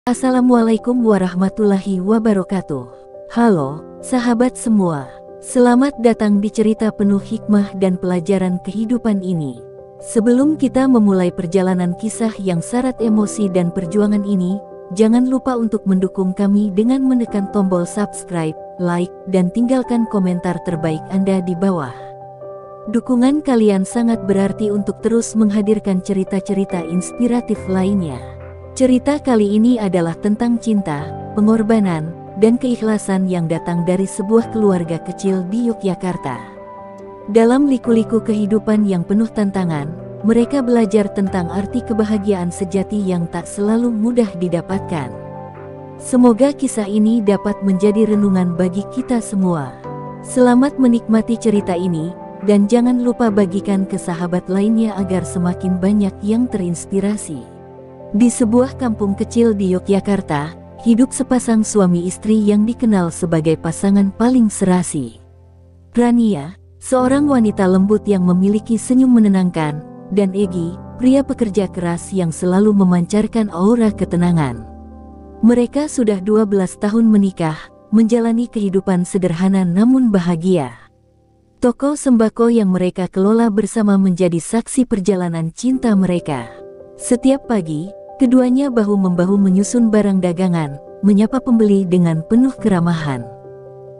Assalamualaikum warahmatullahi wabarakatuh. Halo, sahabat semua. Selamat datang di cerita penuh hikmah dan pelajaran kehidupan ini. Sebelum kita memulai perjalanan kisah yang syarat emosi dan perjuangan ini, jangan lupa untuk mendukung kami dengan menekan tombol subscribe, like, dan tinggalkan komentar terbaik Anda di bawah. Dukungan kalian sangat berarti untuk terus menghadirkan cerita-cerita inspiratif lainnya. Cerita kali ini adalah tentang cinta, pengorbanan, dan keikhlasan yang datang dari sebuah keluarga kecil di Yogyakarta. Dalam liku-liku kehidupan yang penuh tantangan, mereka belajar tentang arti kebahagiaan sejati yang tak selalu mudah didapatkan. Semoga kisah ini dapat menjadi renungan bagi kita semua. Selamat menikmati cerita ini, dan jangan lupa bagikan ke sahabat lainnya agar semakin banyak yang terinspirasi. Di sebuah kampung kecil di Yogyakarta, hidup sepasang suami istri yang dikenal sebagai pasangan paling serasi. Rania, seorang wanita lembut yang memiliki senyum menenangkan, dan Egi, pria pekerja keras yang selalu memancarkan aura ketenangan. Mereka sudah 12 tahun menikah, menjalani kehidupan sederhana namun bahagia. Toko sembako yang mereka kelola bersama menjadi saksi perjalanan cinta mereka. Setiap pagi, keduanya bahu-membahu menyusun barang dagangan, menyapa pembeli dengan penuh keramahan.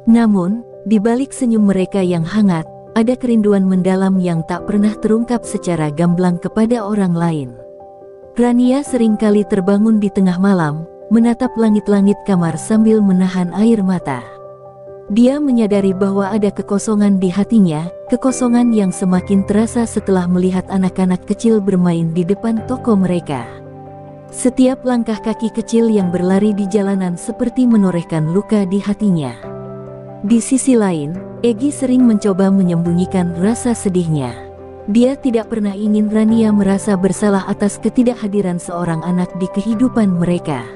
Namun, di balik senyum mereka yang hangat, ada kerinduan mendalam yang tak pernah terungkap secara gamblang kepada orang lain. Rania seringkali terbangun di tengah malam, menatap langit-langit kamar sambil menahan air mata. Dia menyadari bahwa ada kekosongan di hatinya, kekosongan yang semakin terasa setelah melihat anak-anak kecil bermain di depan toko mereka. Setiap langkah kaki kecil yang berlari di jalanan seperti menorehkan luka di hatinya. Di sisi lain, Egi sering mencoba menyembunyikan rasa sedihnya. Dia tidak pernah ingin Rania merasa bersalah atas ketidakhadiran seorang anak di kehidupan mereka.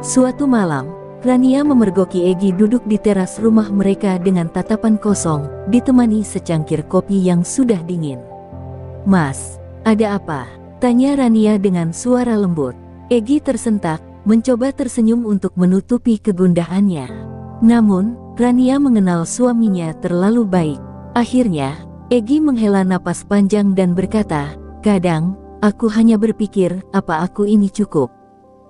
Suatu malam, Rania memergoki Egi duduk di teras rumah mereka dengan tatapan kosong, ditemani secangkir kopi yang sudah dingin. "Mas, ada apa?" tanya Rania dengan suara lembut. Egi tersentak, mencoba tersenyum untuk menutupi kegundahannya. Namun, Rania mengenal suaminya terlalu baik. Akhirnya, Egi menghela napas panjang dan berkata, "Kadang, aku hanya berpikir, apa aku ini cukup?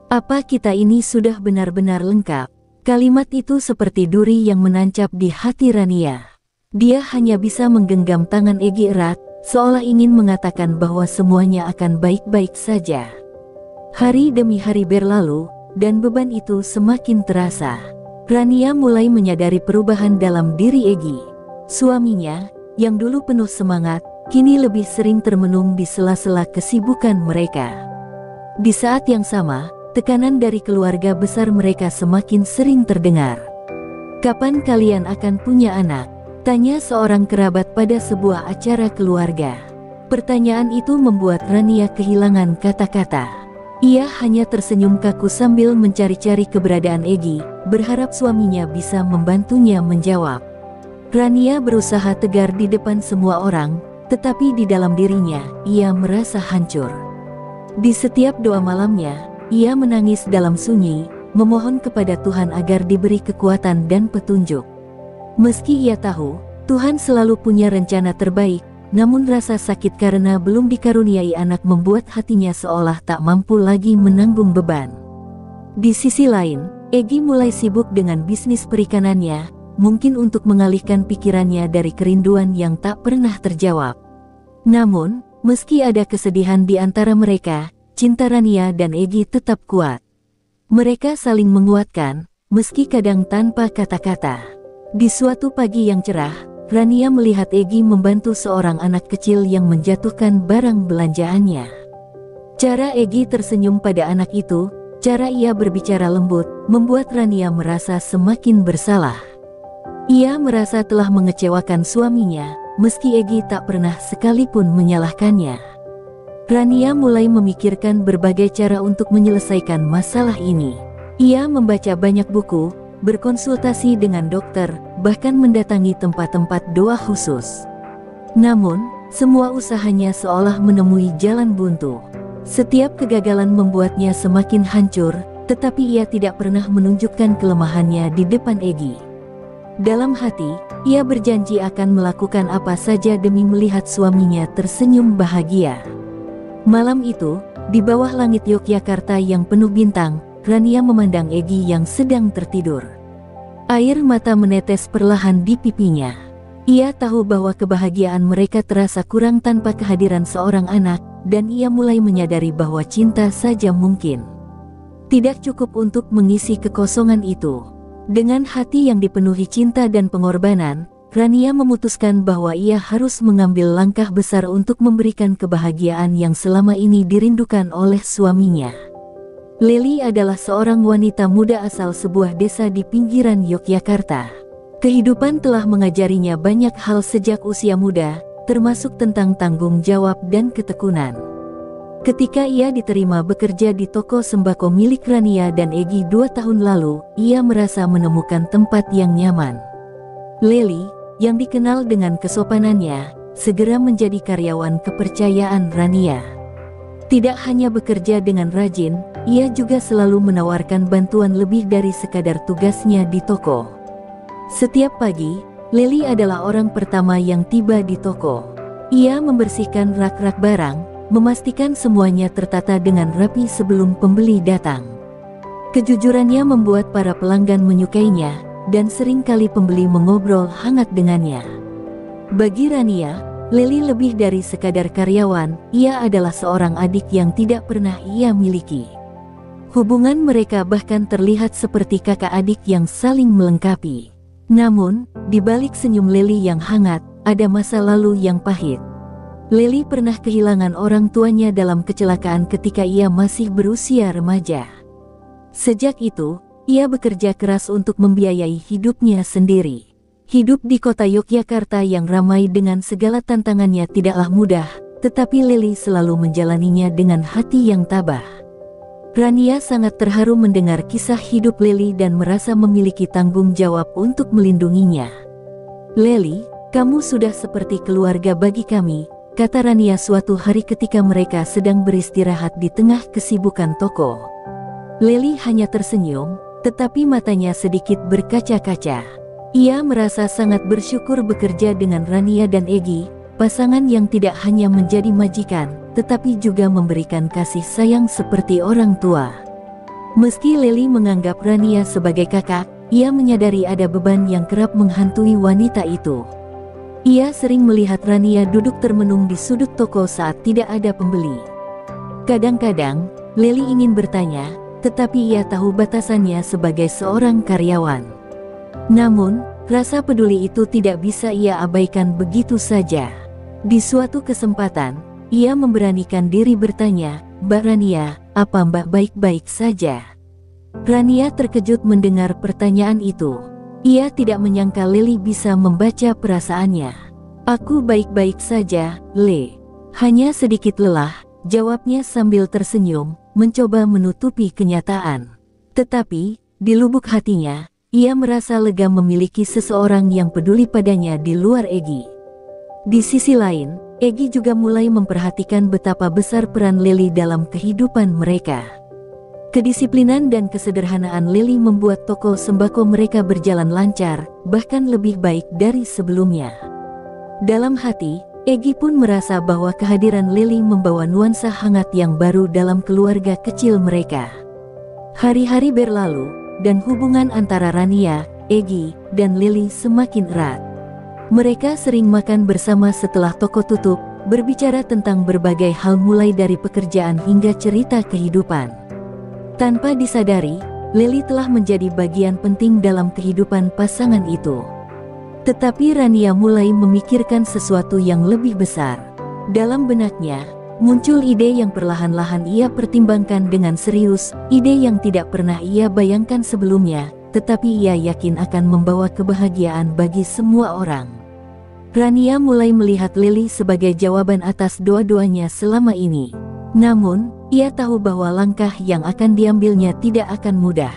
Apa kita ini sudah benar-benar lengkap?" Kalimat itu seperti duri yang menancap di hati Rania. Dia hanya bisa menggenggam tangan Egi erat, seolah ingin mengatakan bahwa semuanya akan baik-baik saja. Hari demi hari berlalu, dan beban itu semakin terasa. Rania mulai menyadari perubahan dalam diri Egi. Suaminya, yang dulu penuh semangat, kini lebih sering termenung di sela-sela kesibukan mereka. Di saat yang sama, tekanan dari keluarga besar mereka semakin sering terdengar. "Kapan kalian akan punya anak?" tanya seorang kerabat pada sebuah acara keluarga. Pertanyaan itu membuat Rania kehilangan kata-kata. Ia hanya tersenyum kaku sambil mencari-cari keberadaan Egi, berharap suaminya bisa membantunya menjawab. Rania berusaha tegar di depan semua orang, tetapi di dalam dirinya, ia merasa hancur. Di setiap doa malamnya, ia menangis dalam sunyi, memohon kepada Tuhan agar diberi kekuatan dan petunjuk. Meski ia tahu, Tuhan selalu punya rencana terbaik, namun rasa sakit karena belum dikaruniai anak membuat hatinya seolah tak mampu lagi menanggung beban. Di sisi lain, Egi mulai sibuk dengan bisnis perikanannya, mungkin untuk mengalihkan pikirannya dari kerinduan yang tak pernah terjawab. Namun, meski ada kesedihan di antara mereka, cinta Rania dan Egi tetap kuat. Mereka saling menguatkan, meski kadang tanpa kata-kata. Di suatu pagi yang cerah, Rania melihat Egi membantu seorang anak kecil yang menjatuhkan barang belanjaannya. Cara Egi tersenyum pada anak itu, cara ia berbicara lembut, membuat Rania merasa semakin bersalah. Ia merasa telah mengecewakan suaminya, meski Egi tak pernah sekalipun menyalahkannya. Rania mulai memikirkan berbagai cara untuk menyelesaikan masalah ini. Ia membaca banyak buku, berkonsultasi dengan dokter, bahkan mendatangi tempat-tempat doa khusus. Namun, semua usahanya seolah menemui jalan buntu. Setiap kegagalan membuatnya semakin hancur, tetapi ia tidak pernah menunjukkan kelemahannya di depan Egy. Dalam hati, ia berjanji akan melakukan apa saja demi melihat suaminya tersenyum bahagia. Malam itu, di bawah langit Yogyakarta yang penuh bintang, Rania memandang Egy yang sedang tertidur. Air mata menetes perlahan di pipinya. Ia tahu bahwa kebahagiaan mereka terasa kurang tanpa kehadiran seorang anak, dan ia mulai menyadari bahwa cinta saja mungkin tidak cukup untuk mengisi kekosongan itu. Dengan hati yang dipenuhi cinta dan pengorbanan, Rania memutuskan bahwa ia harus mengambil langkah besar untuk memberikan kebahagiaan yang selama ini dirindukan oleh suaminya. Lely adalah seorang wanita muda asal sebuah desa di pinggiran Yogyakarta. Kehidupan telah mengajarinya banyak hal sejak usia muda, termasuk tentang tanggung jawab dan ketekunan. Ketika ia diterima bekerja di toko sembako milik Rania dan Egy 2 tahun lalu, ia merasa menemukan tempat yang nyaman. Lely, yang dikenal dengan kesopanannya, segera menjadi karyawan kepercayaan Rania. Tidak hanya bekerja dengan rajin, ia juga selalu menawarkan bantuan lebih dari sekadar tugasnya di toko. Setiap pagi, Lely adalah orang pertama yang tiba di toko. Ia membersihkan rak-rak barang, memastikan semuanya tertata dengan rapi sebelum pembeli datang. Kejujurannya membuat para pelanggan menyukainya, dan seringkali pembeli mengobrol hangat dengannya. Bagi Rania, Lely lebih dari sekadar karyawan, ia adalah seorang adik yang tidak pernah ia miliki. Hubungan mereka bahkan terlihat seperti kakak adik yang saling melengkapi. Namun, di balik senyum Lely yang hangat, ada masa lalu yang pahit. Lely pernah kehilangan orang tuanya dalam kecelakaan ketika ia masih berusia remaja. Sejak itu, ia bekerja keras untuk membiayai hidupnya sendiri. Hidup di kota Yogyakarta yang ramai dengan segala tantangannya tidaklah mudah, tetapi Lely selalu menjalaninya dengan hati yang tabah. Rania sangat terharu mendengar kisah hidup Lely dan merasa memiliki tanggung jawab untuk melindunginya. "Lely, kamu sudah seperti keluarga bagi kami," kata Rania suatu hari ketika mereka sedang beristirahat di tengah kesibukan toko. Lely hanya tersenyum, tetapi matanya sedikit berkaca-kaca. Ia merasa sangat bersyukur bekerja dengan Rania dan Egy, pasangan yang tidak hanya menjadi majikan, tetapi juga memberikan kasih sayang seperti orang tua. Meski Lely menganggap Rania sebagai kakak, ia menyadari ada beban yang kerap menghantui wanita itu. Ia sering melihat Rania duduk termenung di sudut toko saat tidak ada pembeli. Kadang-kadang, Lely ingin bertanya, tetapi ia tahu batasannya sebagai seorang karyawan. Namun, rasa peduli itu tidak bisa ia abaikan begitu saja. Di suatu kesempatan, ia memberanikan diri bertanya, "Mbak Rania, apa Mbak baik-baik saja?" Rania terkejut mendengar pertanyaan itu. Ia tidak menyangka Lely bisa membaca perasaannya. "Aku baik-baik saja, Le. Hanya sedikit lelah," jawabnya sambil tersenyum, mencoba menutupi kenyataan. Tetapi, di lubuk hatinya, ia merasa lega memiliki seseorang yang peduli padanya di luar Egy. Di sisi lain, Egy juga mulai memperhatikan betapa besar peran Lely dalam kehidupan mereka. Kedisiplinan dan kesederhanaan Lely membuat toko sembako mereka berjalan lancar, bahkan lebih baik dari sebelumnya. Dalam hati, Egy pun merasa bahwa kehadiran Lely membawa nuansa hangat yang baru dalam keluarga kecil mereka. Hari-hari berlalu, dan hubungan antara Rania, Egy, dan Lely semakin erat. Mereka sering makan bersama setelah toko tutup, berbicara tentang berbagai hal mulai dari pekerjaan hingga cerita kehidupan. Tanpa disadari, Lely telah menjadi bagian penting dalam kehidupan pasangan itu. Tetapi Rania mulai memikirkan sesuatu yang lebih besar. Dalam benaknya, muncul ide yang perlahan-lahan ia pertimbangkan dengan serius, ide yang tidak pernah ia bayangkan sebelumnya, tetapi ia yakin akan membawa kebahagiaan bagi semua orang. Rania mulai melihat Lely sebagai jawaban atas doa-doanya selama ini. Namun, ia tahu bahwa langkah yang akan diambilnya tidak akan mudah.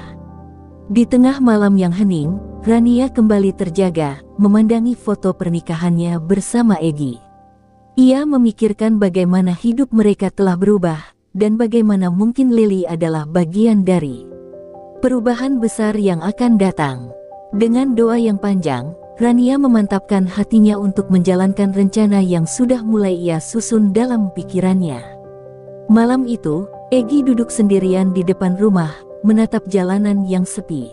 Di tengah malam yang hening, Rania kembali terjaga, memandangi foto pernikahannya bersama Egy. Ia memikirkan bagaimana hidup mereka telah berubah, dan bagaimana mungkin Lely adalah bagian dari perubahan besar yang akan datang. Dengan doa yang panjang, Rania memantapkan hatinya untuk menjalankan rencana yang sudah mulai ia susun dalam pikirannya. Malam itu, Egi duduk sendirian di depan rumah, menatap jalanan yang sepi.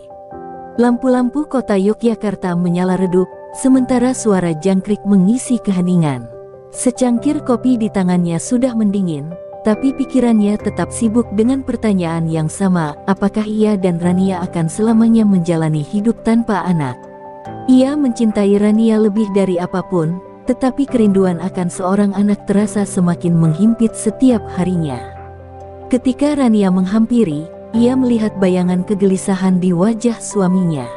Lampu-lampu kota Yogyakarta menyala redup, sementara suara jangkrik mengisi keheningan. Secangkir kopi di tangannya sudah mendingin, tapi pikirannya tetap sibuk dengan pertanyaan yang sama, apakah ia dan Rania akan selamanya menjalani hidup tanpa anak? Ia mencintai Rania lebih dari apapun, tetapi kerinduan akan seorang anak terasa semakin menghimpit setiap harinya. Ketika Rania menghampiri, ia melihat bayangan kegelisahan di wajah suaminya.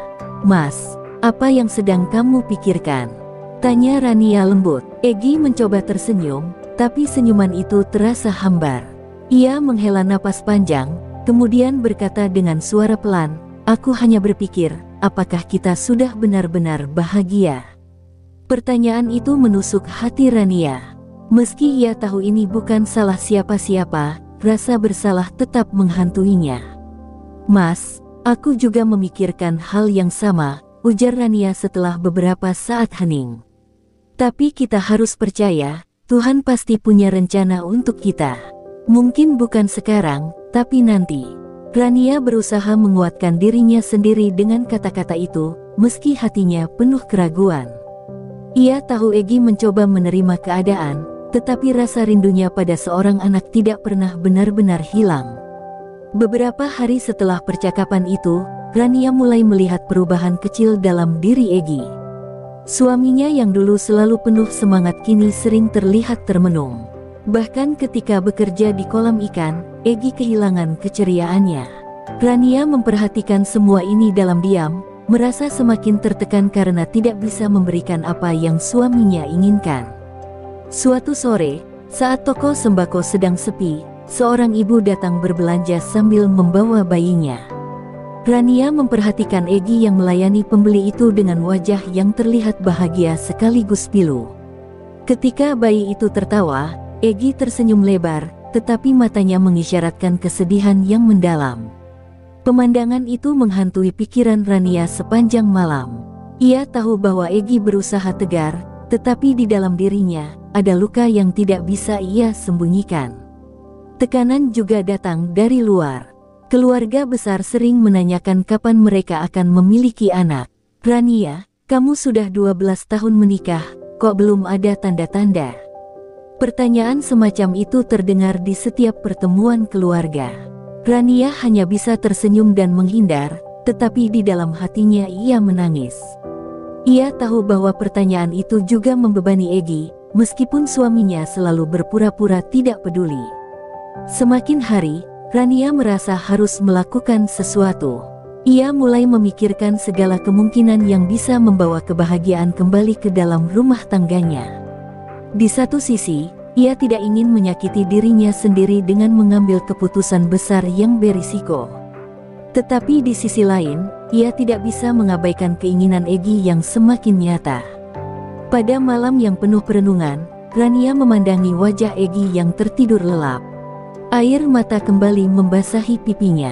"Mas, apa yang sedang kamu pikirkan?" tanya Rania lembut. Egi mencoba tersenyum, tapi senyuman itu terasa hambar. Ia menghela napas panjang, kemudian berkata dengan suara pelan, "Aku hanya berpikir, apakah kita sudah benar-benar bahagia?" Pertanyaan itu menusuk hati Rania. Meski ia tahu ini bukan salah siapa-siapa, rasa bersalah tetap menghantuinya. "Mas, aku juga memikirkan hal yang sama," ujar Rania setelah beberapa saat hening. "Tapi kita harus percaya, Tuhan pasti punya rencana untuk kita. Mungkin bukan sekarang, tapi nanti." Rania berusaha menguatkan dirinya sendiri dengan kata-kata itu, meski hatinya penuh keraguan. Ia tahu Egi mencoba menerima keadaan, tetapi rasa rindunya pada seorang anak tidak pernah benar-benar hilang. Beberapa hari setelah percakapan itu, Rania mulai melihat perubahan kecil dalam diri Egi. Suaminya yang dulu selalu penuh semangat kini sering terlihat termenung. Bahkan ketika bekerja di kolam ikan, Egi kehilangan keceriaannya. Rania memperhatikan semua ini dalam diam, merasa semakin tertekan karena tidak bisa memberikan apa yang suaminya inginkan. Suatu sore, saat toko sembako sedang sepi, seorang ibu datang berbelanja sambil membawa bayinya. Rania memperhatikan Egi yang melayani pembeli itu dengan wajah yang terlihat bahagia sekaligus pilu. Ketika bayi itu tertawa, Egi tersenyum lebar, tetapi matanya mengisyaratkan kesedihan yang mendalam. Pemandangan itu menghantui pikiran Rania sepanjang malam. Ia tahu bahwa Egi berusaha tegar, tetapi di dalam dirinya ada luka yang tidak bisa ia sembunyikan. Tekanan juga datang dari luar. Keluarga besar sering menanyakan kapan mereka akan memiliki anak. "Rania, kamu sudah 12 tahun menikah, kok belum ada tanda-tanda?" Pertanyaan semacam itu terdengar di setiap pertemuan keluarga. Rania hanya bisa tersenyum dan menghindar, tetapi di dalam hatinya ia menangis. Ia tahu bahwa pertanyaan itu juga membebani Egi, meskipun suaminya selalu berpura-pura tidak peduli. Semakin hari, Rania merasa harus melakukan sesuatu. Ia mulai memikirkan segala kemungkinan yang bisa membawa kebahagiaan kembali ke dalam rumah tangganya. Di satu sisi, ia tidak ingin menyakiti dirinya sendiri dengan mengambil keputusan besar yang berisiko. Tetapi di sisi lain, ia tidak bisa mengabaikan keinginan Egi yang semakin nyata. Pada malam yang penuh perenungan, Rania memandangi wajah Egi yang tertidur lelap. Air mata kembali membasahi pipinya.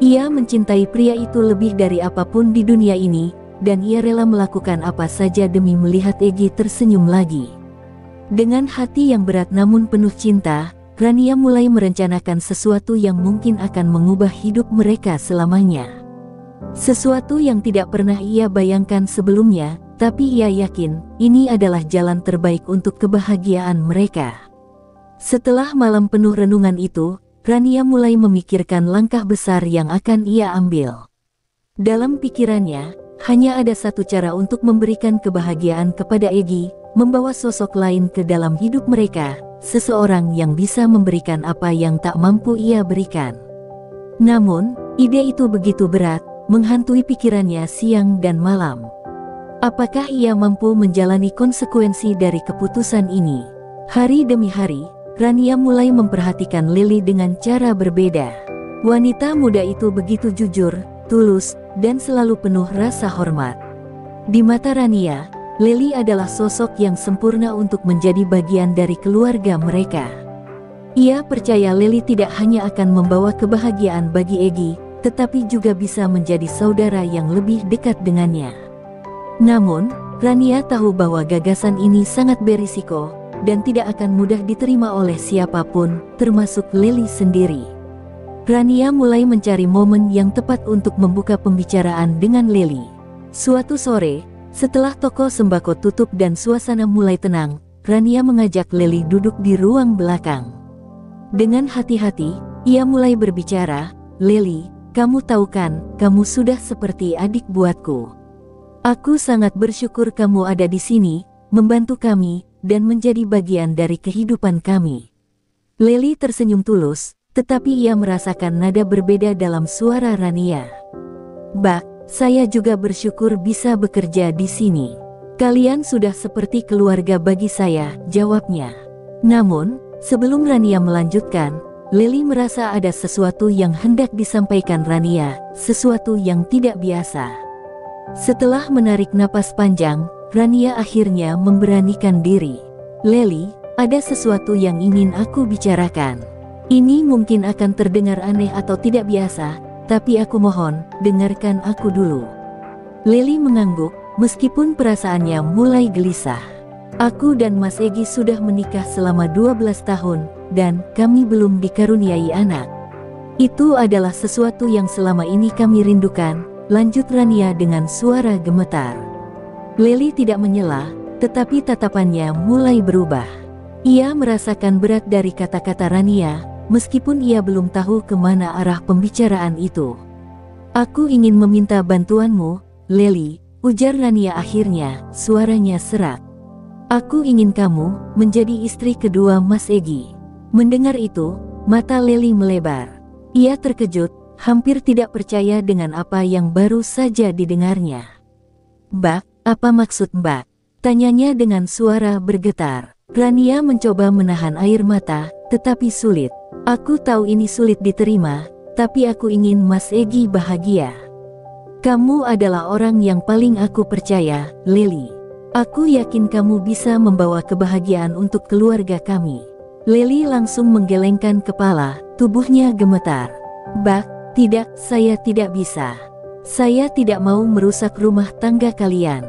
Ia mencintai pria itu lebih dari apapun di dunia ini, dan ia rela melakukan apa saja demi melihat Egi tersenyum lagi. Dengan hati yang berat namun penuh cinta, Rania mulai merencanakan sesuatu yang mungkin akan mengubah hidup mereka selamanya. Sesuatu yang tidak pernah ia bayangkan sebelumnya, tapi ia yakin ini adalah jalan terbaik untuk kebahagiaan mereka. Setelah malam penuh renungan itu, Rania mulai memikirkan langkah besar yang akan ia ambil. Dalam pikirannya, hanya ada satu cara untuk memberikan kebahagiaan kepada Egi, membawa sosok lain ke dalam hidup mereka, seseorang yang bisa memberikan apa yang tak mampu ia berikan. Namun, ide itu begitu berat, menghantui pikirannya siang dan malam. Apakah ia mampu menjalani konsekuensi dari keputusan ini? Hari demi hari, Rania mulai memperhatikan Lily dengan cara berbeda. Wanita muda itu begitu jujur, tulus, dan selalu penuh rasa hormat. Di mata Rania, Lily adalah sosok yang sempurna untuk menjadi bagian dari keluarga mereka. Ia percaya Lily tidak hanya akan membawa kebahagiaan bagi Egi, tetapi juga bisa menjadi saudara yang lebih dekat dengannya. Namun, Rania tahu bahwa gagasan ini sangat berisiko, dan tidak akan mudah diterima oleh siapapun, termasuk Lily sendiri. Rania mulai mencari momen yang tepat untuk membuka pembicaraan dengan Lily. Suatu sore, setelah toko sembako tutup dan suasana mulai tenang, Rania mengajak Lily duduk di ruang belakang. Dengan hati-hati, ia mulai berbicara, "Lily, kamu tahu kan, kamu sudah seperti adik buatku. Aku sangat bersyukur kamu ada di sini, membantu kami, dan menjadi bagian dari kehidupan kami." Lily tersenyum tulus, tetapi ia merasakan nada berbeda dalam suara Rania. "Bak, saya juga bersyukur bisa bekerja di sini. Kalian sudah seperti keluarga bagi saya," jawabnya. Namun, sebelum Rania melanjutkan, Lily merasa ada sesuatu yang hendak disampaikan Rania, sesuatu yang tidak biasa. Setelah menarik napas panjang, Rania akhirnya memberanikan diri. "Lily, ada sesuatu yang ingin aku bicarakan. Ini mungkin akan terdengar aneh atau tidak biasa, tapi aku mohon, dengarkan aku dulu." Lily mengangguk, meskipun perasaannya mulai gelisah. "Aku dan Mas Egi sudah menikah selama 12 tahun, dan kami belum dikaruniai anak. Itu adalah sesuatu yang selama ini kami rindukan," lanjut Rania dengan suara gemetar. Lily tidak menyela, tetapi tatapannya mulai berubah. Ia merasakan berat dari kata-kata Rania, meskipun ia belum tahu kemana arah pembicaraan itu. "Aku ingin meminta bantuanmu, Lily," ujar Rania akhirnya, suaranya serak. "Aku ingin kamu menjadi istri kedua Mas Egi." Mendengar itu, mata Lily melebar. Ia terkejut, hampir tidak percaya dengan apa yang baru saja didengarnya. "Bak, apa maksud Mbak?" tanyanya dengan suara bergetar. Rania mencoba menahan air mata, tetapi sulit. "Aku tahu ini sulit diterima, tapi aku ingin Mas Egi bahagia. Kamu adalah orang yang paling aku percaya, Lily. Aku yakin kamu bisa membawa kebahagiaan untuk keluarga kami." Lily langsung menggelengkan kepala, tubuhnya gemetar. "Bak, tidak, saya tidak bisa. Saya tidak mau merusak rumah tangga kalian.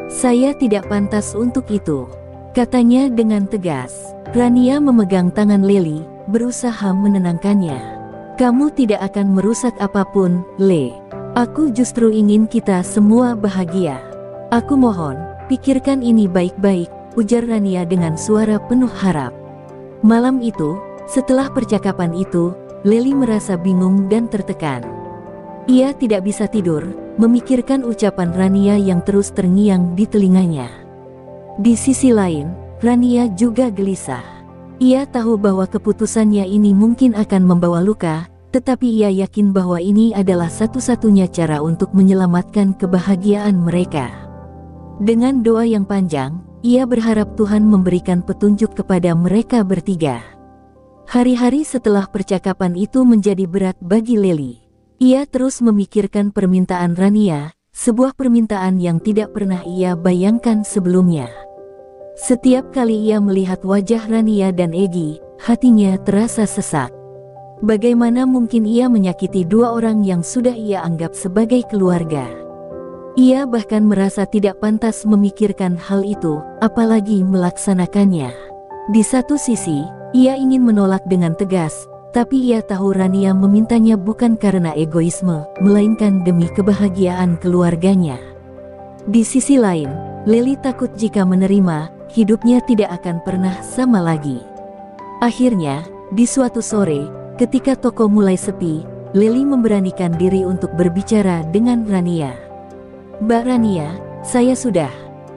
Saya tidak pantas untuk itu," katanya dengan tegas. Rania memegang tangan Lily, berusaha menenangkannya. "Kamu tidak akan merusak apapun, Le. Aku justru ingin kita semua bahagia. Aku mohon, pikirkan ini baik-baik," ujar Rania dengan suara penuh harap. Malam itu, setelah percakapan itu, Lily merasa bingung dan tertekan. Ia tidak bisa tidur, memikirkan ucapan Rania yang terus terngiang di telinganya. Di sisi lain, Rania juga gelisah. Ia tahu bahwa keputusannya ini mungkin akan membawa luka, tetapi ia yakin bahwa ini adalah satu-satunya cara untuk menyelamatkan kebahagiaan mereka. Dengan doa yang panjang, ia berharap Tuhan memberikan petunjuk kepada mereka bertiga. Hari-hari setelah percakapan itu menjadi berat bagi Lily. Ia terus memikirkan permintaan Rania, sebuah permintaan yang tidak pernah ia bayangkan sebelumnya. Setiap kali ia melihat wajah Rania dan Egi, hatinya terasa sesak. Bagaimana mungkin ia menyakiti dua orang yang sudah ia anggap sebagai keluarga? Ia bahkan merasa tidak pantas memikirkan hal itu, apalagi melaksanakannya. Di satu sisi, ia ingin menolak dengan tegas, tapi ia tahu Rania memintanya bukan karena egoisme, melainkan demi kebahagiaan keluarganya. Di sisi lain, Lily takut jika menerima, hidupnya tidak akan pernah sama lagi. Akhirnya, di suatu sore, ketika toko mulai sepi, Lily memberanikan diri untuk berbicara dengan Rania. "Mbak Rania, saya sudah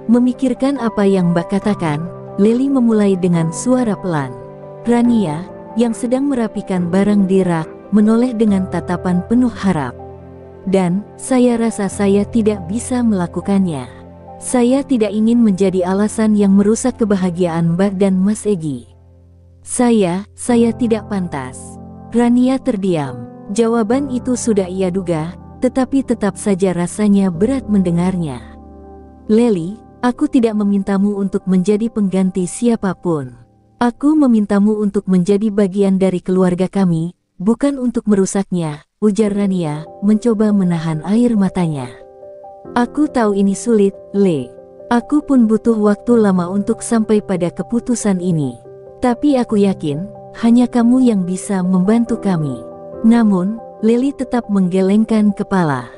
memikirkan apa yang Mbak katakan," Lily memulai dengan suara pelan. Rania, yang sedang merapikan barang di rak, menoleh dengan tatapan penuh harap. "Dan, saya rasa saya tidak bisa melakukannya. Saya tidak ingin menjadi alasan yang merusak kebahagiaan Mbak dan Mas Egi. Saya tidak pantas." Rania terdiam. Jawaban itu sudah ia duga, tetapi tetap saja rasanya berat mendengarnya. "Lily, aku tidak memintamu untuk menjadi pengganti siapapun. Aku memintamu untuk menjadi bagian dari keluarga kami, bukan untuk merusaknya," ujar Rania, mencoba menahan air matanya. Aku tahu ini sulit, Le. Aku pun butuh waktu lama untuk sampai pada keputusan ini. Tapi aku yakin, hanya kamu yang bisa membantu kami. Namun, Lily tetap menggelengkan kepala.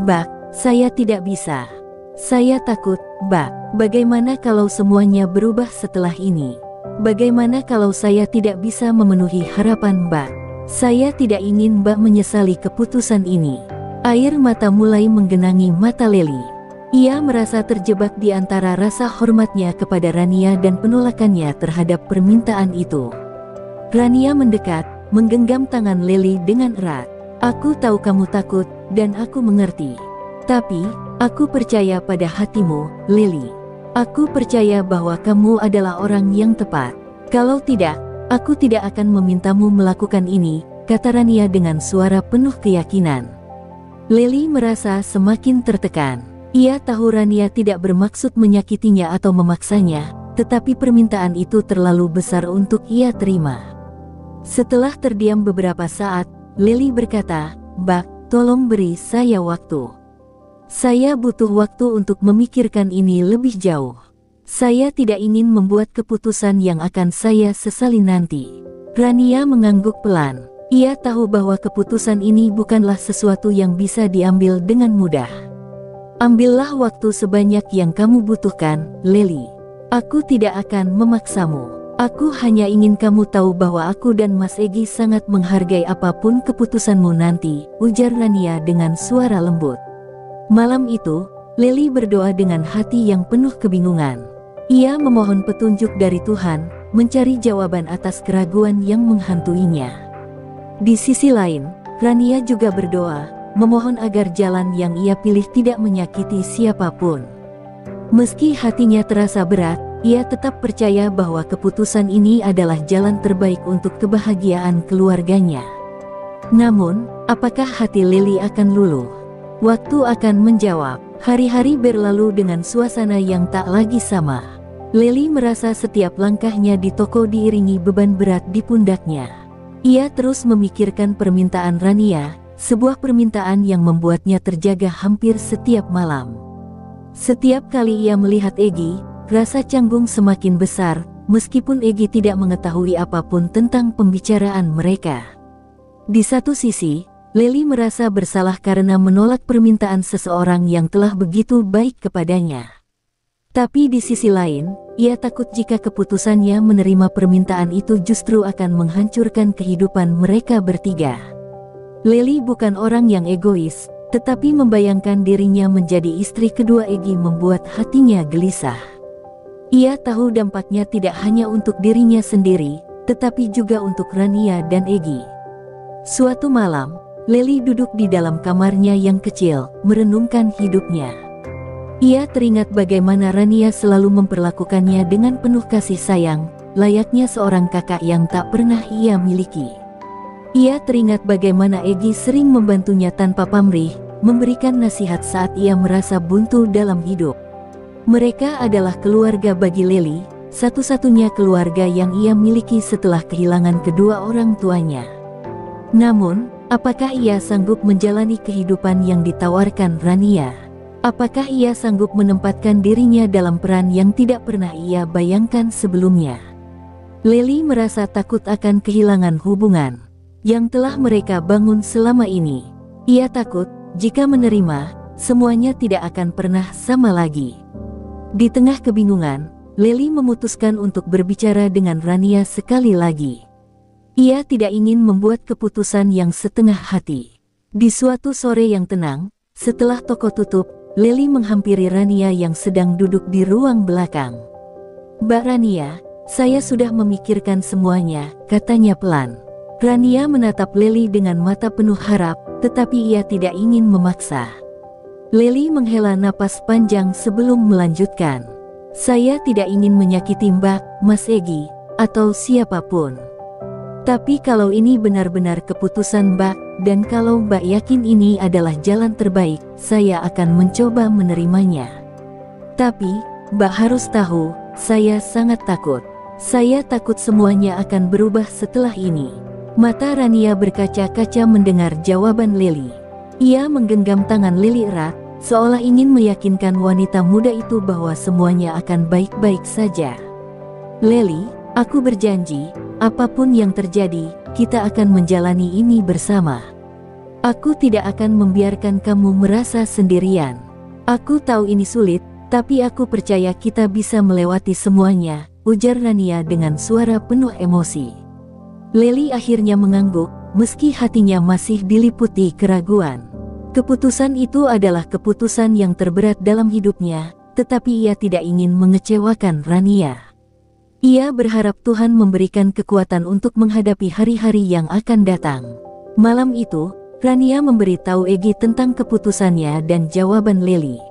Bak, saya tidak bisa. Saya takut, Bak. Bagaimana kalau semuanya berubah setelah ini? Bagaimana kalau saya tidak bisa memenuhi harapan Bak? Saya tidak ingin Bak menyesali keputusan ini. Air mata mulai menggenangi mata Lily. Ia merasa terjebak di antara rasa hormatnya kepada Rania dan penolakannya terhadap permintaan itu. Rania mendekat, menggenggam tangan Lily dengan erat. Aku tahu kamu takut, dan aku mengerti. Tapi, aku percaya pada hatimu, Lily. Aku percaya bahwa kamu adalah orang yang tepat. Kalau tidak, aku tidak akan memintamu melakukan ini, kata Rania dengan suara penuh keyakinan. Lily merasa semakin tertekan. Ia tahu Rania tidak bermaksud menyakitinya atau memaksanya, tetapi permintaan itu terlalu besar untuk ia terima. Setelah terdiam beberapa saat, Lily berkata, Bak, tolong beri saya waktu. Saya butuh waktu untuk memikirkan ini lebih jauh. Saya tidak ingin membuat keputusan yang akan saya sesali nanti. Rania mengangguk pelan. Ia tahu bahwa keputusan ini bukanlah sesuatu yang bisa diambil dengan mudah. Ambillah waktu sebanyak yang kamu butuhkan, Lily. Aku tidak akan memaksamu. Aku hanya ingin kamu tahu bahwa aku dan Mas Egi sangat menghargai apapun keputusanmu nanti, ujar Rania dengan suara lembut. Malam itu, Lily berdoa dengan hati yang penuh kebingungan. Ia memohon petunjuk dari Tuhan, mencari jawaban atas keraguan yang menghantuinya. Di sisi lain, Rania juga berdoa, memohon agar jalan yang ia pilih tidak menyakiti siapapun. Meski hatinya terasa berat, ia tetap percaya bahwa keputusan ini adalah jalan terbaik untuk kebahagiaan keluarganya. Namun, apakah hati Lily akan luluh? Waktu akan menjawab. Hari-hari berlalu dengan suasana yang tak lagi sama. Lily merasa setiap langkahnya di toko diiringi beban berat di pundaknya. Ia terus memikirkan permintaan Rania, sebuah permintaan yang membuatnya terjaga hampir setiap malam. Setiap kali ia melihat Egi, rasa canggung semakin besar, meskipun Egi tidak mengetahui apapun tentang pembicaraan mereka. Di satu sisi, Lily merasa bersalah karena menolak permintaan seseorang yang telah begitu baik kepadanya. Tapi di sisi lain, ia takut jika keputusannya menerima permintaan itu justru akan menghancurkan kehidupan mereka bertiga. Lily bukan orang yang egois, tetapi membayangkan dirinya menjadi istri kedua Egi membuat hatinya gelisah. Ia tahu dampaknya tidak hanya untuk dirinya sendiri, tetapi juga untuk Rania dan Egi. Suatu malam, Lily duduk di dalam kamarnya yang kecil, merenungkan hidupnya. Ia teringat bagaimana Rania selalu memperlakukannya dengan penuh kasih sayang, layaknya seorang kakak yang tak pernah ia miliki. Ia teringat bagaimana Egi sering membantunya tanpa pamrih, memberikan nasihat saat ia merasa buntu dalam hidup. Mereka adalah keluarga bagi Lily, satu-satunya keluarga yang ia miliki setelah kehilangan kedua orang tuanya. Namun, apakah ia sanggup menjalani kehidupan yang ditawarkan Rania? Apakah ia sanggup menempatkan dirinya dalam peran yang tidak pernah ia bayangkan sebelumnya? Lily merasa takut akan kehilangan hubungan yang telah mereka bangun selama ini. Ia takut, jika menerima, semuanya tidak akan pernah sama lagi. Di tengah kebingungan, Lily memutuskan untuk berbicara dengan Rania sekali lagi. Ia tidak ingin membuat keputusan yang setengah hati. Di suatu sore yang tenang, setelah toko tutup, Lily menghampiri Rania yang sedang duduk di ruang belakang. Mbak Rania, saya sudah memikirkan semuanya, katanya pelan. Rania menatap Lily dengan mata penuh harap, tetapi ia tidak ingin memaksa. Lily menghela napas panjang sebelum melanjutkan. Saya tidak ingin menyakiti Mbak, Mas Egi, atau siapapun. Tapi kalau ini benar-benar keputusan Mbak, dan kalau Mbak yakin ini adalah jalan terbaik, saya akan mencoba menerimanya. Tapi, Mbak harus tahu, saya sangat takut. Saya takut semuanya akan berubah setelah ini. Mata Rania berkaca-kaca mendengar jawaban Lily. Ia menggenggam tangan Lily erat, seolah ingin meyakinkan wanita muda itu bahwa semuanya akan baik-baik saja. Lily, aku berjanji, apapun yang terjadi, kita akan menjalani ini bersama. Aku tidak akan membiarkan kamu merasa sendirian. Aku tahu ini sulit, tapi aku percaya kita bisa melewati semuanya, ujar Rania dengan suara penuh emosi. Lily akhirnya mengangguk, meski hatinya masih diliputi keraguan. Keputusan itu adalah keputusan yang terberat dalam hidupnya, tetapi ia tidak ingin mengecewakan Rania. Ia berharap Tuhan memberikan kekuatan untuk menghadapi hari-hari yang akan datang. Malam itu, Rania memberitahu Egy tentang keputusannya dan jawaban Lily.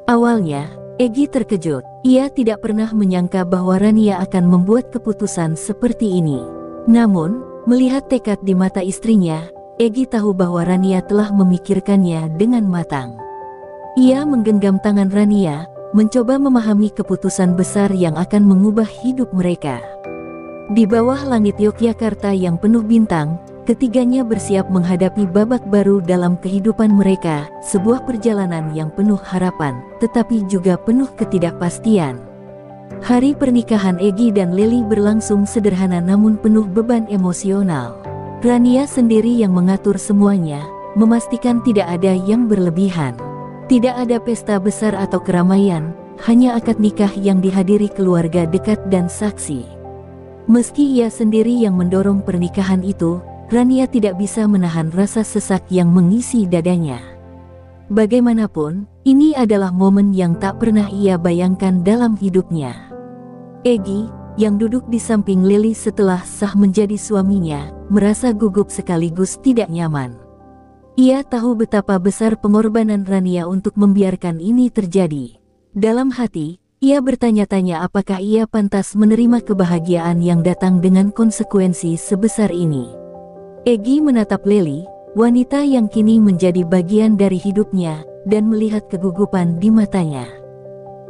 Awalnya, Egy terkejut. Ia tidak pernah menyangka bahwa Rania akan membuat keputusan seperti ini. Namun, melihat tekad di mata istrinya, Egy tahu bahwa Rania telah memikirkannya dengan matang. Ia menggenggam tangan Rania, mencoba memahami keputusan besar yang akan mengubah hidup mereka. Di bawah langit Yogyakarta yang penuh bintang, ketiganya bersiap menghadapi babak baru dalam kehidupan mereka, sebuah perjalanan yang penuh harapan, tetapi juga penuh ketidakpastian. Hari pernikahan Egy dan Lily berlangsung sederhana namun penuh beban emosional. Rania sendiri yang mengatur semuanya, memastikan tidak ada yang berlebihan. Tidak ada pesta besar atau keramaian, hanya akad nikah yang dihadiri keluarga dekat dan saksi. Meski ia sendiri yang mendorong pernikahan itu, Rania tidak bisa menahan rasa sesak yang mengisi dadanya. Bagaimanapun, ini adalah momen yang tak pernah ia bayangkan dalam hidupnya. Egy, yang duduk di samping Lily setelah sah menjadi suaminya, merasa gugup sekaligus tidak nyaman. Ia tahu betapa besar pengorbanan Rania untuk membiarkan ini terjadi. Dalam hati, ia bertanya-tanya apakah ia pantas menerima kebahagiaan yang datang dengan konsekuensi sebesar ini. Egy menatap Lily, wanita yang kini menjadi bagian dari hidupnya, dan melihat kegugupan di matanya.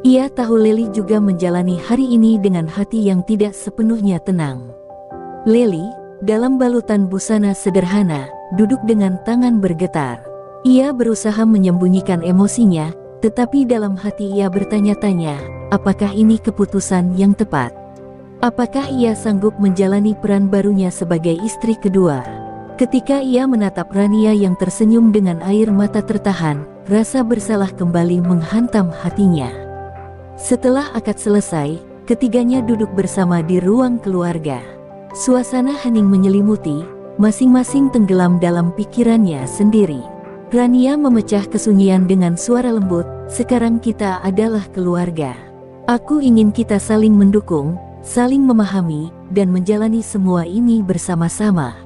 Ia tahu Lily juga menjalani hari ini dengan hati yang tidak sepenuhnya tenang. Lily, dalam balutan busana sederhana, duduk dengan tangan bergetar. Ia berusaha menyembunyikan emosinya, tetapi dalam hati ia bertanya-tanya, apakah ini keputusan yang tepat? Apakah ia sanggup menjalani peran barunya sebagai istri kedua? Ketika ia menatap Rania yang tersenyum dengan air mata tertahan, rasa bersalah kembali menghantam hatinya. Setelah akad selesai, ketiganya duduk bersama di ruang keluarga. Suasana hening menyelimuti, masing-masing tenggelam dalam pikirannya sendiri. Rania memecah kesunyian dengan suara lembut, "Sekarang kita adalah keluarga. Aku ingin kita saling mendukung, saling memahami, dan menjalani semua ini bersama-sama."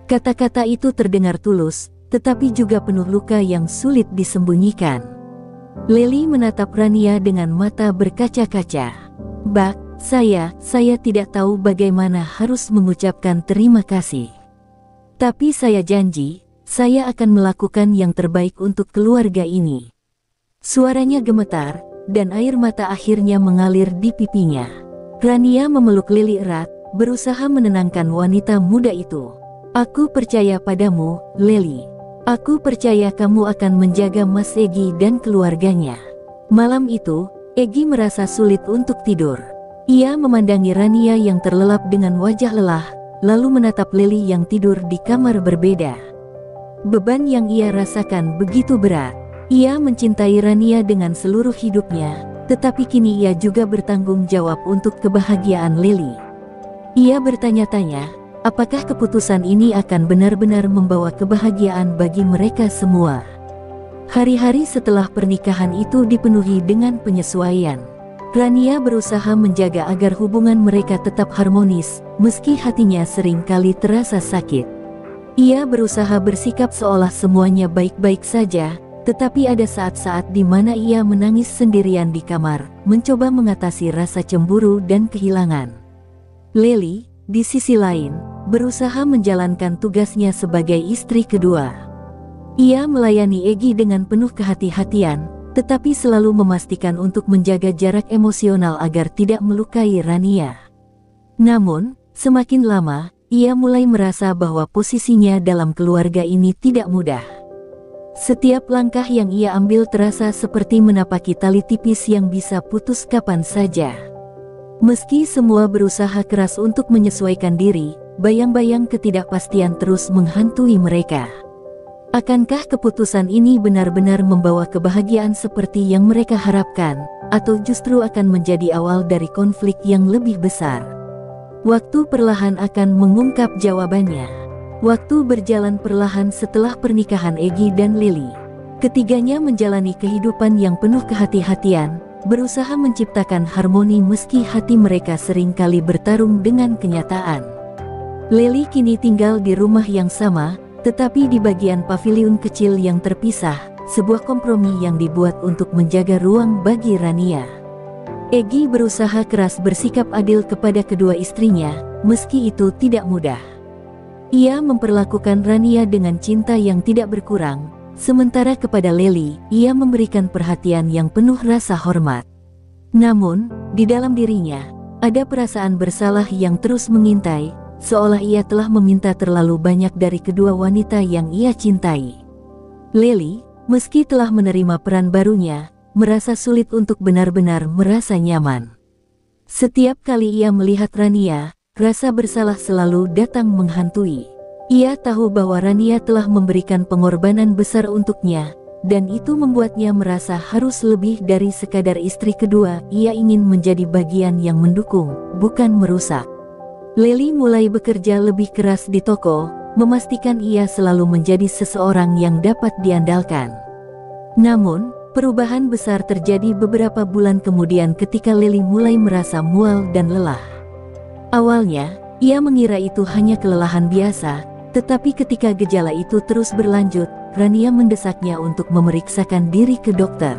Kata-kata itu terdengar tulus, tetapi juga penuh luka yang sulit disembunyikan. Lily menatap Rania dengan mata berkaca-kaca. "Bak, saya tidak tahu bagaimana harus mengucapkan terima kasih. Tapi saya janji, saya akan melakukan yang terbaik untuk keluarga ini." Suaranya gemetar, dan air mata akhirnya mengalir di pipinya. Rania memeluk Lily erat, berusaha menenangkan wanita muda itu. "Aku percaya padamu, Lily. Aku percaya kamu akan menjaga Mas Egy dan keluarganya." Malam itu, Egy merasa sulit untuk tidur. Ia memandangi Rania yang terlelap dengan wajah lelah, lalu menatap Lily yang tidur di kamar berbeda. Beban yang ia rasakan begitu berat. Ia mencintai Rania dengan seluruh hidupnya, tetapi kini ia juga bertanggung jawab untuk kebahagiaan Lily. Ia bertanya-tanya, apakah keputusan ini akan benar-benar membawa kebahagiaan bagi mereka semua? Hari-hari setelah pernikahan itu dipenuhi dengan penyesuaian. Rania berusaha menjaga agar hubungan mereka tetap harmonis, meski hatinya sering kali terasa sakit. Ia berusaha bersikap seolah semuanya baik-baik saja, tetapi ada saat-saat di mana ia menangis sendirian di kamar, mencoba mengatasi rasa cemburu dan kehilangan. Lily, di sisi lain, berusaha menjalankan tugasnya sebagai istri kedua. Ia melayani Egy dengan penuh kehati-hatian, tetapi selalu memastikan untuk menjaga jarak emosional agar tidak melukai Rania. Namun, semakin lama, ia mulai merasa bahwa posisinya dalam keluarga ini tidak mudah. Setiap langkah yang ia ambil terasa seperti menapaki tali tipis yang bisa putus kapan saja. Meski semua berusaha keras untuk menyesuaikan diri, bayang-bayang ketidakpastian terus menghantui mereka. Akankah keputusan ini benar-benar membawa kebahagiaan seperti yang mereka harapkan, atau justru akan menjadi awal dari konflik yang lebih besar? Waktu perlahan akan mengungkap jawabannya. Waktu berjalan perlahan setelah pernikahan Egy dan Lily. Ketiganya menjalani kehidupan yang penuh kehati-hatian, berusaha menciptakan harmoni meski hati mereka seringkali bertarung dengan kenyataan. Lily kini tinggal di rumah yang sama, tetapi di bagian paviliun kecil yang terpisah, sebuah kompromi yang dibuat untuk menjaga ruang bagi Rania. Egy berusaha keras bersikap adil kepada kedua istrinya, meski itu tidak mudah. Ia memperlakukan Rania dengan cinta yang tidak berkurang, sementara kepada Lily, ia memberikan perhatian yang penuh rasa hormat. Namun, di dalam dirinya, ada perasaan bersalah yang terus mengintai, seolah ia telah meminta terlalu banyak dari kedua wanita yang ia cintai. Lily, meski telah menerima peran barunya, merasa sulit untuk benar-benar merasa nyaman. Setiap kali ia melihat Rania, rasa bersalah selalu datang menghantui. Ia tahu bahwa Rania telah memberikan pengorbanan besar untuknya, dan itu membuatnya merasa harus lebih dari sekadar istri kedua. Ia ingin menjadi bagian yang mendukung, bukan merusak. Lily mulai bekerja lebih keras di toko, memastikan ia selalu menjadi seseorang yang dapat diandalkan. Namun, perubahan besar terjadi beberapa bulan kemudian ketika Lily mulai merasa mual dan lelah. Awalnya, ia mengira itu hanya kelelahan biasa, tetapi ketika gejala itu terus berlanjut, Rania mendesaknya untuk memeriksakan diri ke dokter.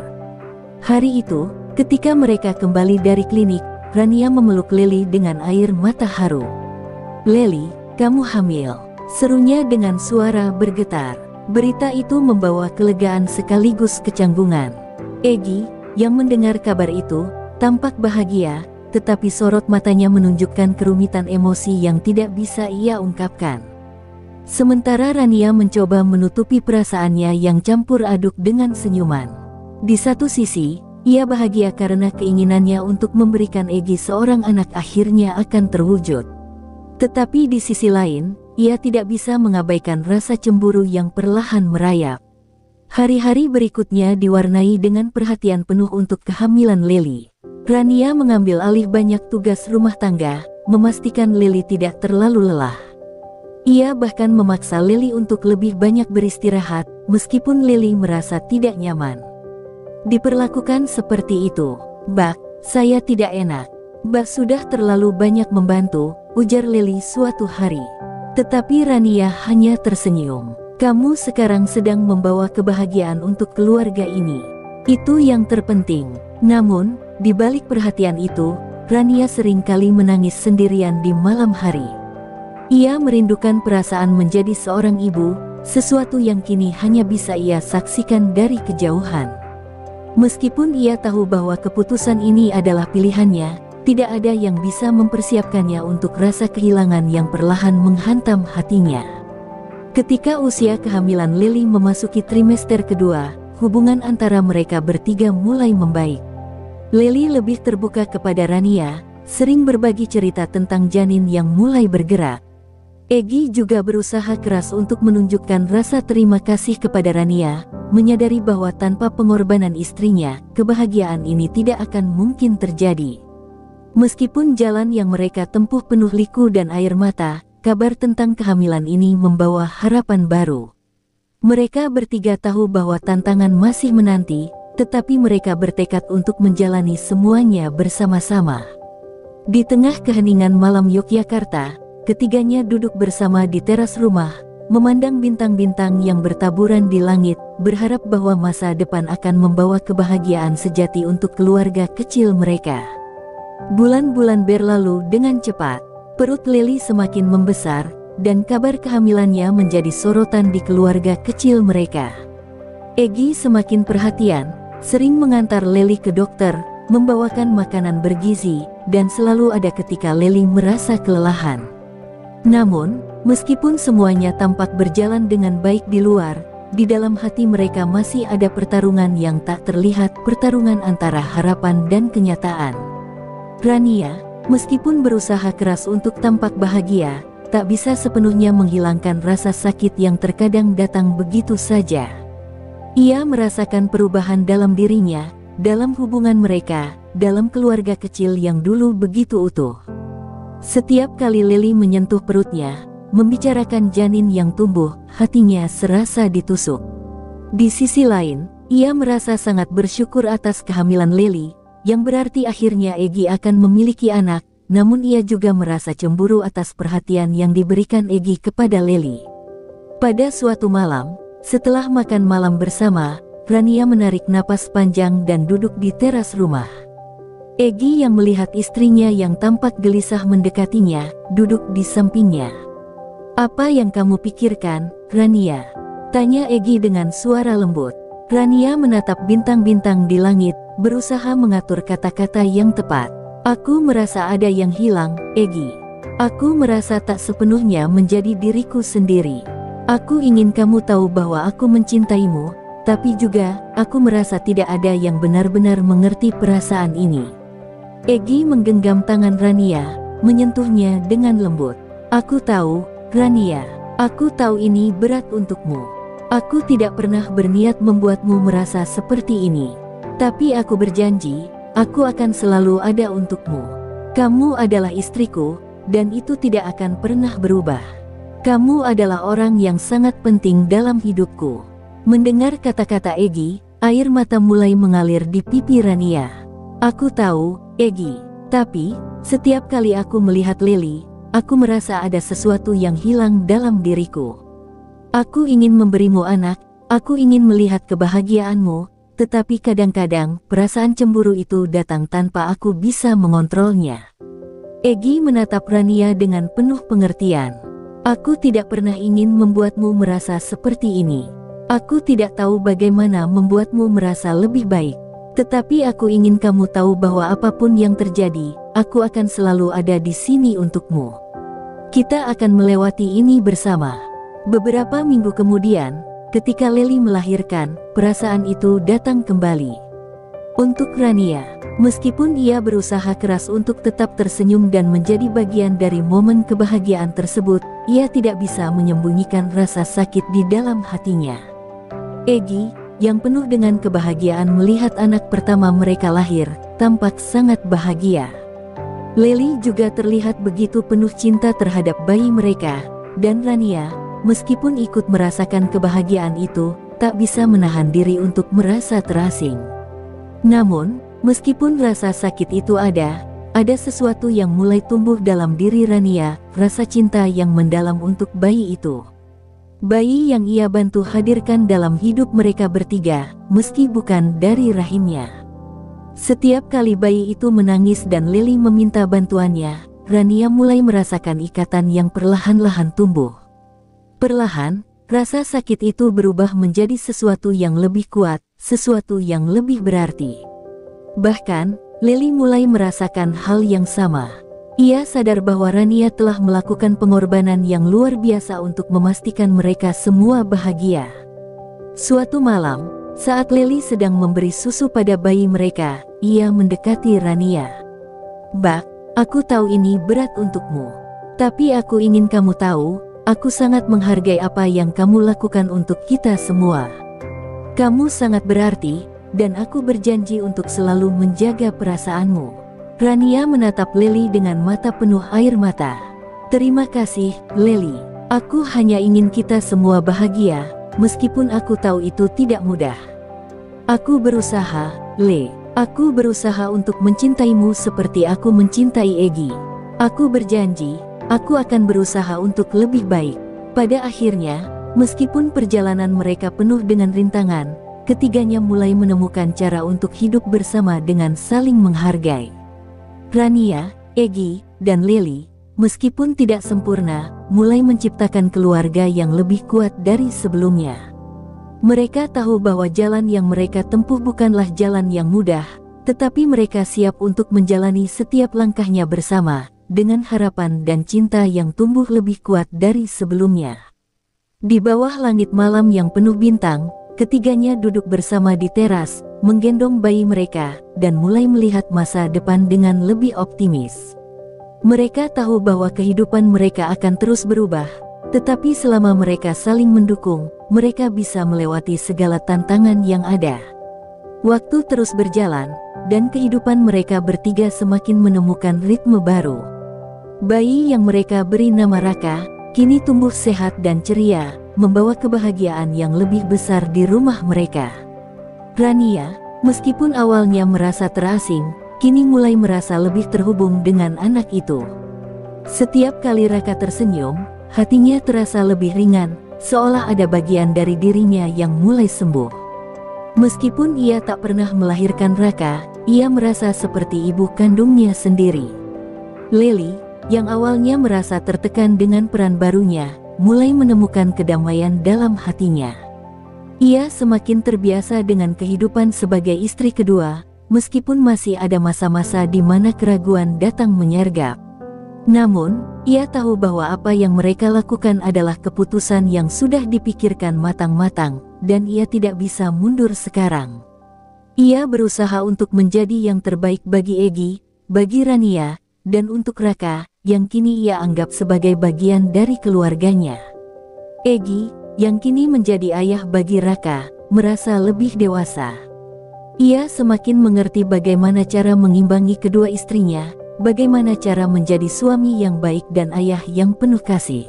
Hari itu, ketika mereka kembali dari klinik, Rania memeluk Lily dengan air mata haru. "Lily, kamu hamil," serunya dengan suara bergetar. Berita itu membawa kelegaan sekaligus kecanggungan. Egy, yang mendengar kabar itu, tampak bahagia, tetapi sorot matanya menunjukkan kerumitan emosi yang tidak bisa ia ungkapkan. Sementara Rania mencoba menutupi perasaannya yang campur aduk dengan senyuman. Di satu sisi, ia bahagia karena keinginannya untuk memberikan Egy seorang anak akhirnya akan terwujud. Tetapi di sisi lain, ia tidak bisa mengabaikan rasa cemburu yang perlahan merayap. Hari-hari berikutnya diwarnai dengan perhatian penuh untuk kehamilan Lily. Rania mengambil alih banyak tugas rumah tangga, memastikan Lily tidak terlalu lelah. Ia bahkan memaksa Lily untuk lebih banyak beristirahat, meskipun Lily merasa tidak nyaman. Diperlakukan seperti itu. "Bak, saya tidak enak. Bak sudah terlalu banyak membantu," ujar Lily suatu hari. Tetapi Rania hanya tersenyum. "Kamu sekarang sedang membawa kebahagiaan untuk keluarga ini. Itu yang terpenting." Namun, di balik perhatian itu, Rania seringkali menangis sendirian di malam hari. Ia merindukan perasaan menjadi seorang ibu, sesuatu yang kini hanya bisa ia saksikan dari kejauhan. Meskipun ia tahu bahwa keputusan ini adalah pilihannya, tidak ada yang bisa mempersiapkannya untuk rasa kehilangan yang perlahan menghantam hatinya. Ketika usia kehamilan Lily memasuki trimester kedua, hubungan antara mereka bertiga mulai membaik. Lily lebih terbuka kepada Rania, sering berbagi cerita tentang janin yang mulai bergerak. Egy juga berusaha keras untuk menunjukkan rasa terima kasih kepada Rania, menyadari bahwa tanpa pengorbanan istrinya, kebahagiaan ini tidak akan mungkin terjadi. Meskipun jalan yang mereka tempuh penuh liku dan air mata, kabar tentang kehamilan ini membawa harapan baru. Mereka bertiga tahu bahwa tantangan masih menanti, tetapi mereka bertekad untuk menjalani semuanya bersama-sama. Di tengah keheningan malam Yogyakarta, ketiganya duduk bersama di teras rumah, memandang bintang-bintang yang bertaburan di langit, berharap bahwa masa depan akan membawa kebahagiaan sejati untuk keluarga kecil mereka. Bulan-bulan berlalu dengan cepat, perut Lily semakin membesar, dan kabar kehamilannya menjadi sorotan di keluarga kecil mereka. Egy semakin perhatian, sering mengantar Lily ke dokter, membawakan makanan bergizi, dan selalu ada ketika Lily merasa kelelahan. Namun, meskipun semuanya tampak berjalan dengan baik di luar, di dalam hati mereka masih ada pertarungan yang tak terlihat, pertarungan antara harapan dan kenyataan. Rania, meskipun berusaha keras untuk tampak bahagia, tak bisa sepenuhnya menghilangkan rasa sakit yang terkadang datang begitu saja. Ia merasakan perubahan dalam dirinya, dalam hubungan mereka, dalam keluarga kecil yang dulu begitu utuh. Setiap kali Lily menyentuh perutnya, membicarakan janin yang tumbuh, hatinya serasa ditusuk. Di sisi lain, ia merasa sangat bersyukur atas kehamilan Lily, yang berarti akhirnya Egy akan memiliki anak, namun ia juga merasa cemburu atas perhatian yang diberikan Egy kepada Lily. Pada suatu malam, setelah makan malam bersama, Rania menarik napas panjang dan duduk di teras rumah. Egy yang melihat istrinya yang tampak gelisah mendekatinya, duduk di sampingnya. "Apa yang kamu pikirkan, Rania?" tanya Egy dengan suara lembut. Rania menatap bintang-bintang di langit, berusaha mengatur kata-kata yang tepat. "Aku merasa ada yang hilang, Egy. Aku merasa tak sepenuhnya menjadi diriku sendiri. Aku ingin kamu tahu bahwa aku mencintaimu, tapi juga, aku merasa tidak ada yang benar-benar mengerti perasaan ini." Egy menggenggam tangan Rania, menyentuhnya dengan lembut. "Aku tahu, Rania. Aku tahu ini berat untukmu. Aku tidak pernah berniat membuatmu merasa seperti ini. Tapi aku berjanji, aku akan selalu ada untukmu. Kamu adalah istriku, dan itu tidak akan pernah berubah. Kamu adalah orang yang sangat penting dalam hidupku." Mendengar kata-kata Egy, air mata mulai mengalir di pipi Rania. "Aku tahu, Egy. Tapi, setiap kali aku melihat Lily, aku merasa ada sesuatu yang hilang dalam diriku. Aku ingin memberimu anak, aku ingin melihat kebahagiaanmu, tetapi kadang-kadang perasaan cemburu itu datang tanpa aku bisa mengontrolnya." Egy menatap Rania dengan penuh pengertian. "Aku tidak pernah ingin membuatmu merasa seperti ini. Aku tidak tahu bagaimana membuatmu merasa lebih baik. Tetapi aku ingin kamu tahu bahwa apapun yang terjadi, aku akan selalu ada di sini untukmu. Kita akan melewati ini bersama." Beberapa minggu kemudian, ketika Lily melahirkan, perasaan itu datang kembali. Untuk Rania, meskipun ia berusaha keras untuk tetap tersenyum dan menjadi bagian dari momen kebahagiaan tersebut, ia tidak bisa menyembunyikan rasa sakit di dalam hatinya. Egy, yang penuh dengan kebahagiaan melihat anak pertama mereka lahir, tampak sangat bahagia. Lily juga terlihat begitu penuh cinta terhadap bayi mereka, dan Rania, meskipun ikut merasakan kebahagiaan itu, tak bisa menahan diri untuk merasa terasing. Namun, meskipun rasa sakit itu ada sesuatu yang mulai tumbuh dalam diri Rania, rasa cinta yang mendalam untuk bayi itu. Bayi yang ia bantu hadirkan dalam hidup mereka bertiga, meski bukan dari rahimnya. Setiap kali bayi itu menangis dan Lily meminta bantuannya, Rania mulai merasakan ikatan yang perlahan-lahan tumbuh. Perlahan, rasa sakit itu berubah menjadi sesuatu yang lebih kuat, sesuatu yang lebih berarti. Bahkan, Lily mulai merasakan hal yang sama. Ia sadar bahwa Rania telah melakukan pengorbanan yang luar biasa untuk memastikan mereka semua bahagia. Suatu malam, saat Lily sedang memberi susu pada bayi mereka, ia mendekati Rania. "Bak, aku tahu ini berat untukmu. Tapi aku ingin kamu tahu, aku sangat menghargai apa yang kamu lakukan untuk kita semua. Kamu sangat berarti, dan aku berjanji untuk selalu menjaga perasaanmu." Rania menatap Lily dengan mata penuh air mata. "Terima kasih, Lily. Aku hanya ingin kita semua bahagia, meskipun aku tahu itu tidak mudah. Aku berusaha, Le. Aku berusaha untuk mencintaimu seperti aku mencintai Egy. Aku berjanji, aku akan berusaha untuk lebih baik." Pada akhirnya, meskipun perjalanan mereka penuh dengan rintangan, ketiganya mulai menemukan cara untuk hidup bersama dengan saling menghargai. Rania, Egy, dan Lily, meskipun tidak sempurna, mulai menciptakan keluarga yang lebih kuat dari sebelumnya. Mereka tahu bahwa jalan yang mereka tempuh bukanlah jalan yang mudah, tetapi mereka siap untuk menjalani setiap langkahnya bersama, dengan harapan dan cinta yang tumbuh lebih kuat dari sebelumnya. Di bawah langit malam yang penuh bintang, ketiganya duduk bersama di teras, menggendong bayi mereka, dan mulai melihat masa depan dengan lebih optimis. Mereka tahu bahwa kehidupan mereka akan terus berubah, tetapi selama mereka saling mendukung, mereka bisa melewati segala tantangan yang ada. Waktu terus berjalan, dan kehidupan mereka bertiga semakin menemukan ritme baru. Bayi yang mereka beri nama Raka, kini tumbuh sehat dan ceria, membawa kebahagiaan yang lebih besar di rumah mereka. Rania, meskipun awalnya merasa terasing, kini mulai merasa lebih terhubung dengan anak itu. Setiap kali Raka tersenyum, hatinya terasa lebih ringan, seolah ada bagian dari dirinya yang mulai sembuh. Meskipun ia tak pernah melahirkan Raka, ia merasa seperti ibu kandungnya sendiri. Lely, yang awalnya merasa tertekan dengan peran barunya, mulai menemukan kedamaian dalam hatinya. Ia semakin terbiasa dengan kehidupan sebagai istri kedua, meskipun masih ada masa-masa di mana keraguan datang menyergap. Namun, ia tahu bahwa apa yang mereka lakukan adalah keputusan yang sudah dipikirkan matang-matang, dan ia tidak bisa mundur sekarang. Ia berusaha untuk menjadi yang terbaik bagi Egy, bagi Rania, dan untuk Raka, yang kini ia anggap sebagai bagian dari keluarganya. Egy, yang kini menjadi ayah bagi Raka, merasa lebih dewasa. Ia semakin mengerti bagaimana cara mengimbangi kedua istrinya, bagaimana cara menjadi suami yang baik dan ayah yang penuh kasih.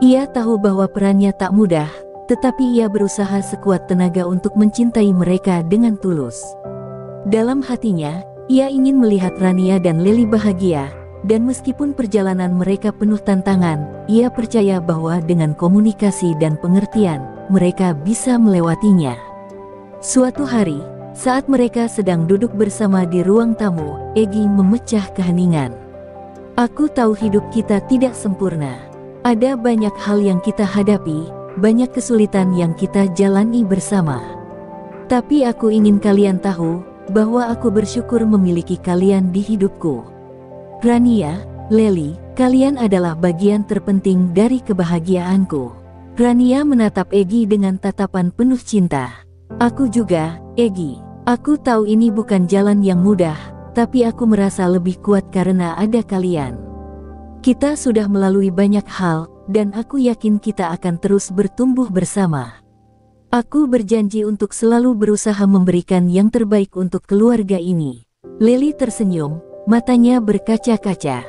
Ia tahu bahwa perannya tak mudah, tetapi ia berusaha sekuat tenaga untuk mencintai mereka dengan tulus. Dalam hatinya, ia ingin melihat Rania dan Lely bahagia, dan meskipun perjalanan mereka penuh tantangan, ia percaya bahwa dengan komunikasi dan pengertian, mereka bisa melewatinya. Suatu hari, saat mereka sedang duduk bersama di ruang tamu, Egy memecah keheningan. "Aku tahu hidup kita tidak sempurna. Ada banyak hal yang kita hadapi, banyak kesulitan yang kita jalani bersama. Tapi aku ingin kalian tahu bahwa aku bersyukur memiliki kalian di hidupku. Rania, Lely, kalian adalah bagian terpenting dari kebahagiaanku." Rania menatap Egy dengan tatapan penuh cinta. "Aku juga, Egy. Aku tahu ini bukan jalan yang mudah, tapi aku merasa lebih kuat karena ada kalian. Kita sudah melalui banyak hal, dan aku yakin kita akan terus bertumbuh bersama. Aku berjanji untuk selalu berusaha memberikan yang terbaik untuk keluarga ini." Lely tersenyum, matanya berkaca-kaca.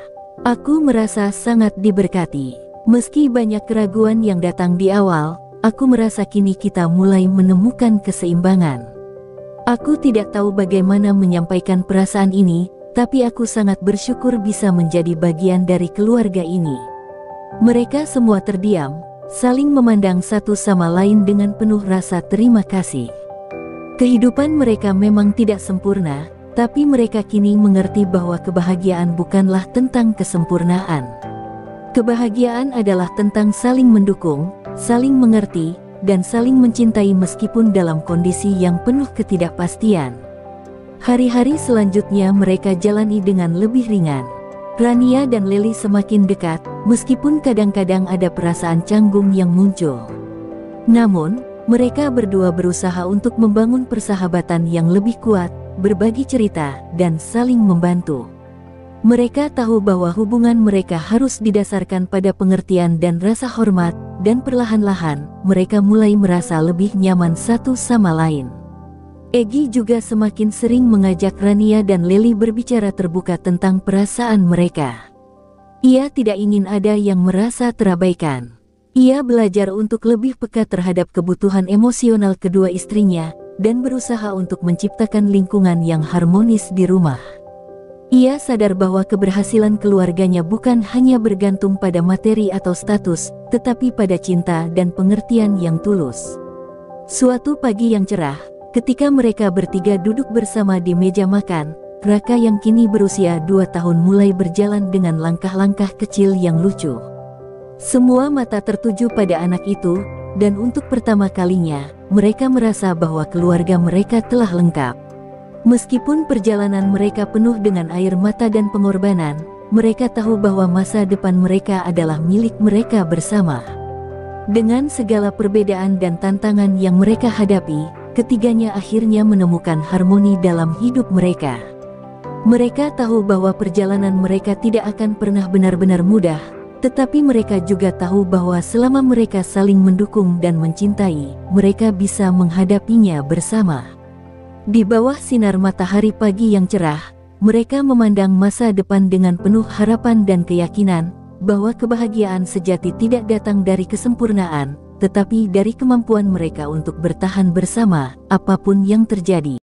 "Aku merasa sangat diberkati. Meski banyak keraguan yang datang di awal, aku merasa kini kita mulai menemukan keseimbangan. Aku tidak tahu bagaimana menyampaikan perasaan ini, tapi aku sangat bersyukur bisa menjadi bagian dari keluarga ini." Mereka semua terdiam, saling memandang satu sama lain dengan penuh rasa terima kasih. Kehidupan mereka memang tidak sempurna, tapi mereka kini mengerti bahwa kebahagiaan bukanlah tentang kesempurnaan. Kebahagiaan adalah tentang saling mendukung, saling mengerti, dan saling mencintai meskipun dalam kondisi yang penuh ketidakpastian. Hari-hari selanjutnya mereka jalani dengan lebih ringan. Rania dan Lely semakin dekat, meskipun kadang-kadang ada perasaan canggung yang muncul. Namun, mereka berdua berusaha untuk membangun persahabatan yang lebih kuat, berbagi cerita, dan saling membantu. Mereka tahu bahwa hubungan mereka harus didasarkan pada pengertian dan rasa hormat, dan perlahan-lahan, mereka mulai merasa lebih nyaman satu sama lain. Egy juga semakin sering mengajak Rania dan Lely berbicara terbuka tentang perasaan mereka. Ia tidak ingin ada yang merasa terabaikan. Ia belajar untuk lebih peka terhadap kebutuhan emosional kedua istrinya, dan berusaha untuk menciptakan lingkungan yang harmonis di rumah. Ia sadar bahwa keberhasilan keluarganya bukan hanya bergantung pada materi atau status, tetapi pada cinta dan pengertian yang tulus. Suatu pagi yang cerah, ketika mereka bertiga duduk bersama di meja makan, Raka yang kini berusia 2 tahun mulai berjalan dengan langkah-langkah kecil yang lucu. Semua mata tertuju pada anak itu, dan untuk pertama kalinya, mereka merasa bahwa keluarga mereka telah lengkap. Meskipun perjalanan mereka penuh dengan air mata dan pengorbanan, Mereka tahu bahwa masa depan mereka adalah milik mereka bersama. Dengan segala perbedaan dan tantangan yang mereka hadapi, ketiganya akhirnya menemukan harmoni dalam hidup mereka. Mereka tahu bahwa perjalanan mereka tidak akan pernah benar-benar mudah, tetapi mereka juga tahu bahwa selama mereka saling mendukung dan mencintai, mereka bisa menghadapinya bersama. Di bawah sinar matahari pagi yang cerah, mereka memandang masa depan dengan penuh harapan dan keyakinan bahwa kebahagiaan sejati tidak datang dari kesempurnaan, tetapi dari kemampuan mereka untuk bertahan bersama, apapun yang terjadi.